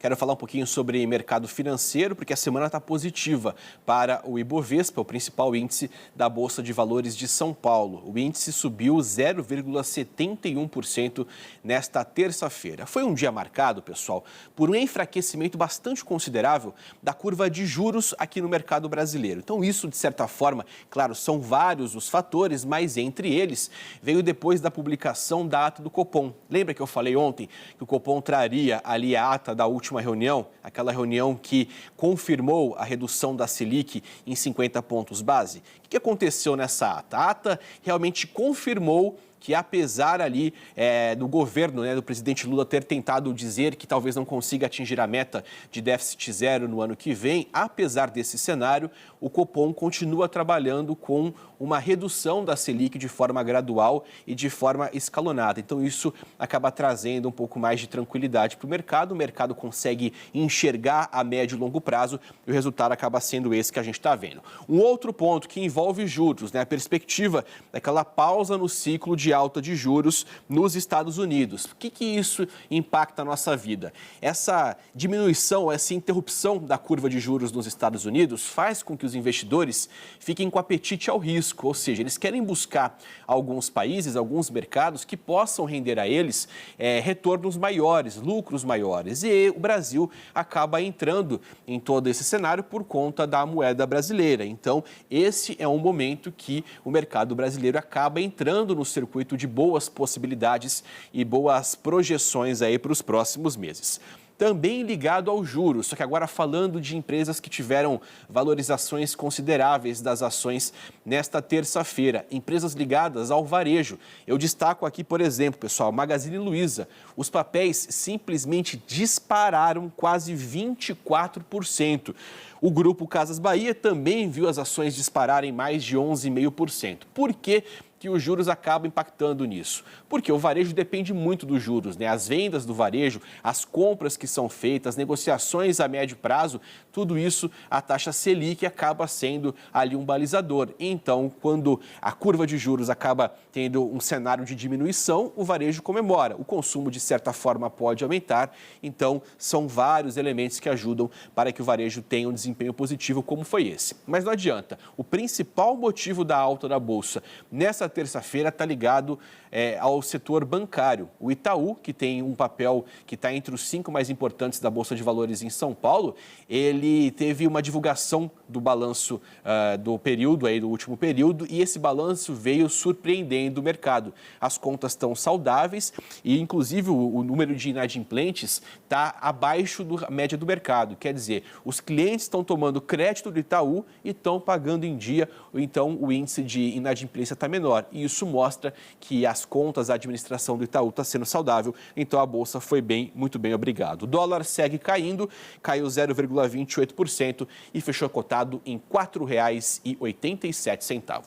Quero falar um pouquinho sobre mercado financeiro, porque a semana está positiva para o Ibovespa, o principal índice da Bolsa de Valores de São Paulo. O índice subiu 0,71% nesta terça-feira. Foi um dia marcado, pessoal, por um enfraquecimento bastante considerável da curva de juros aqui no mercado brasileiro. Então, isso, de certa forma, claro, são vários os fatores, mas entre eles veio depois da publicação da ata do Copom. Lembra que eu falei ontem que o Copom traria ali a ata da última reunião, aquela reunião que confirmou a redução da Selic em 50 pontos base? O que aconteceu nessa ata? A ata realmente confirmou que apesar ali do governo, do presidente Lula ter tentado dizer que talvez não consiga atingir a meta de déficit zero no ano que vem, apesar desse cenário, o Copom continua trabalhando com uma redução da Selic de forma gradual e de forma escalonada. Então isso acaba trazendo um pouco mais de tranquilidade para o mercado consegue enxergar a médio e longo prazo e o resultado acaba sendo esse que a gente está vendo. Um outro ponto que envolve juros, a perspectiva daquela pausa no ciclo de alta de juros nos Estados Unidos. O que isso impacta a nossa vida? Essa diminuição, essa interrupção da curva de juros nos Estados Unidos faz com que os investidores fiquem com apetite ao risco, ou seja, eles querem buscar alguns países, alguns mercados que possam render a eles retornos maiores, lucros maiores. E o Brasil acaba entrando em todo esse cenário por conta da moeda brasileira. Então, esse é um momento que o mercado brasileiro acaba entrando no circuito de boas possibilidades e boas projeções aí para os próximos meses. Também ligado aos juros, só que agora falando de empresas que tiveram valorizações consideráveis das ações nesta terça-feira, empresas ligadas ao varejo. Eu destaco aqui, por exemplo, pessoal, Magazine Luiza. Os papéis simplesmente dispararam quase 24%. O grupo Casas Bahia também viu as ações dispararem mais de 11,5%. Por quê que os juros acabam impactando nisso? Porque o varejo depende muito dos juros, As vendas do varejo, as compras que são feitas, as negociações a médio prazo, tudo isso, a taxa Selic acaba sendo ali um balizador. Então, quando a curva de juros acaba tendo um cenário de diminuição, o varejo comemora. O consumo, de certa forma, pode aumentar. Então, são vários elementos que ajudam para que o varejo tenha um desempenho positivo como foi esse. Mas não adianta. O principal motivo da alta da Bolsa nessa terça-feira está ligado ao setor bancário. O Itaú, que tem um papel que está entre os 5 mais importantes da Bolsa de Valores em São Paulo, ele teve uma divulgação do balanço do período, do último período, e esse balanço veio surpreendendo o mercado. As contas estão saudáveis e, inclusive, o número de inadimplentes está abaixo da média do mercado. Quer dizer, os clientes estão tomando crédito do Itaú e estão pagando em dia, ou então o índice de inadimplência está menor. E isso mostra que as contas, a administração do Itaú está sendo saudável, então a Bolsa foi muito bem, obrigado. O dólar segue caindo, caiu 0,28% e fechou cotado em R$ 4,87.